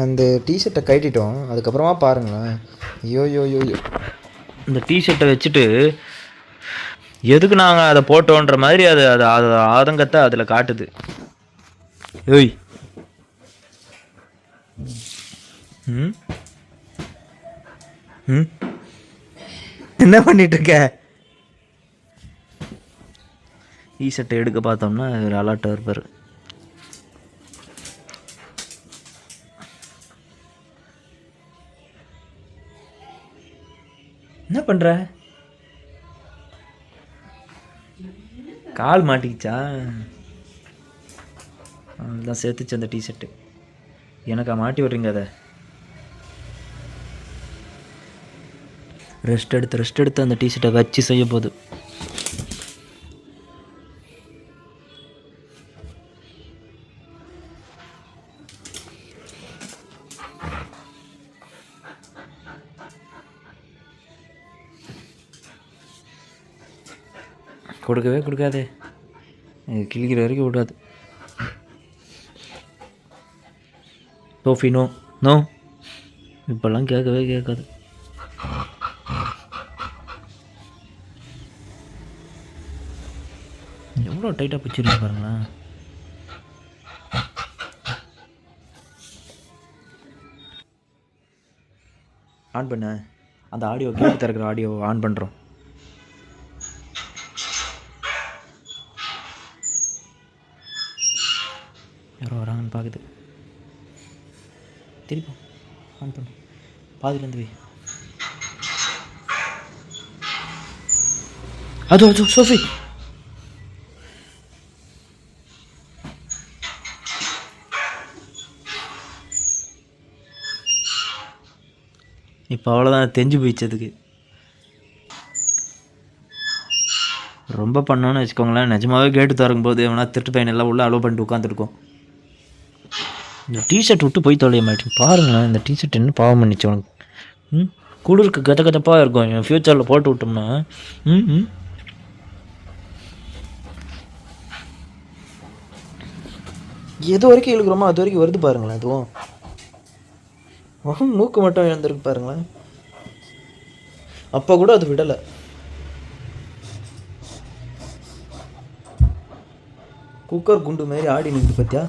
அந்த டிஷர்ட்டை கட்டிட்டோம். அதுக்கப்புறமா பாருங்களேன். ஐயோ. இந்த டிஷர்ட்டை வச்சுட்டு எதுக்கு நாங்கள் அதை போட்டோன்ற மாதிரி அது அது அது ஆதங்கத்தை அதில் காட்டுது. ஏய் என்ன பண்ணிட்டு இருக்க? டிஷர்ட்டை எடுக்க பார்த்தோம்னா ஒரு அலர்ட்டாக இருப்பார். என்ன பண்ணுற? கால் மாட்டிக்கிச்சா? அதுதான் சேர்த்துச்சு அந்த டிஷர்ட்டு. எனக்கா மாட்டி விட்றீங்க? அதை ரெஸ்ட் எடுத்து அந்த டிஷர்ட்டை வச்சு செய்ய போகுது. கொடுக்கவே கொடுக்காதே, கிழிக்கிற வரைக்கும் விடாது. சோஃபி நோ நோ, இப்போல்லாம் கேட்கவே கேட்காது. எவ்வளோ டைட்டாக பிடிச்சிருக்கு பாருங்களேன். ஆன் பண்ண அந்த ஆடியோ, கேட்டு திறக்கிற ஆடியோ ஆன் பண்ணுறோம். யாரோ வராங்கன்னு பார்க்குது. திருப்பி ஆன் பண்ணு, பாதிலேருந்து வை. அது சோஃபி. இப்போ அவ்வளோதான், தெரிஞ்சு போயிடுச்சதுக்கு. ரொம்ப பண்ணோன்னு வச்சுக்கோங்களேன், நிஜமாகவே கேட்டு திறக்கும்போது எவனா திருட்டு பையன் எல்லாம் உள்ளே அலோவ் பண்ணிட்டு உட்காந்துருக்கோம். இந்த டிஷர்ட் விட்டு போய் தொலைய மாட்டேன் பாருங்களேன். இந்த டிஷர்ட் என்ன பாவம் பண்ணிச்சு உனக்கு? குளிருக்கு கதப்பாக இருக்கும். என் ஃப்யூச்சரில் போட்டு விட்டோம்னா எது வரைக்கும் இழுக்கிறோமோ அது வரைக்கும் வருது பாருங்களேன். அதுவும் மூக்கு மட்டும் இழந்திருக்கு பாருங்களேன். அப்போ கூட அது விடலை. குக்கர் குண்டு மாதிரி ஆடி நின்று பார்த்தியா?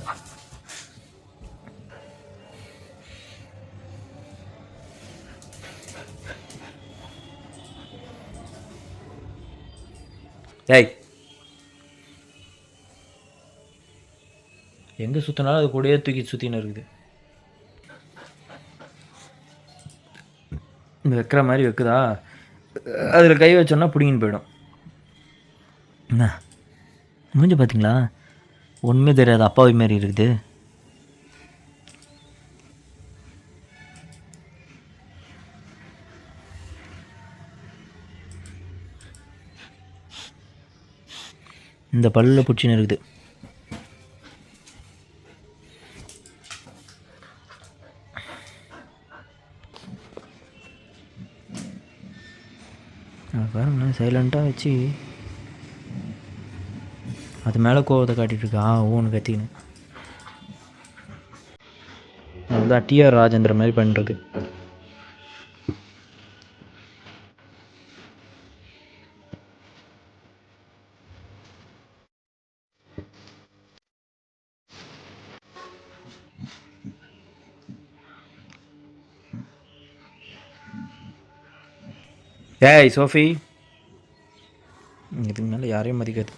ஏய், எங்கே சுற்றினாலும் அது கூடயே தூக்கி சுற்றின்னு இருக்குது. வைக்கிற மாதிரி வைக்குதா, அதில் கை வச்சோன்னா பிடிங்கின்னு போயிடும். என்ன மூஞ்சி பார்த்தீங்களா? ஒன்றுமே தெரியாது, அப்பாவி மாரி இருக்குது. இந்த பல்லில் பிடிச்சின்னு இருக்குது. பாருங்களேன், சைலண்ட்டாக வச்சு அது மேலே கோவத்தை காட்டிகிட்ருக்கா. ஓன்னு கத்தின்னு. அதுதான் டிஆர் ராஜேந்திர மாதிரி பண்ணுறது. ஏய் சோஃபி, இதுக்கு மேலே யாரையும் மதிக்காது.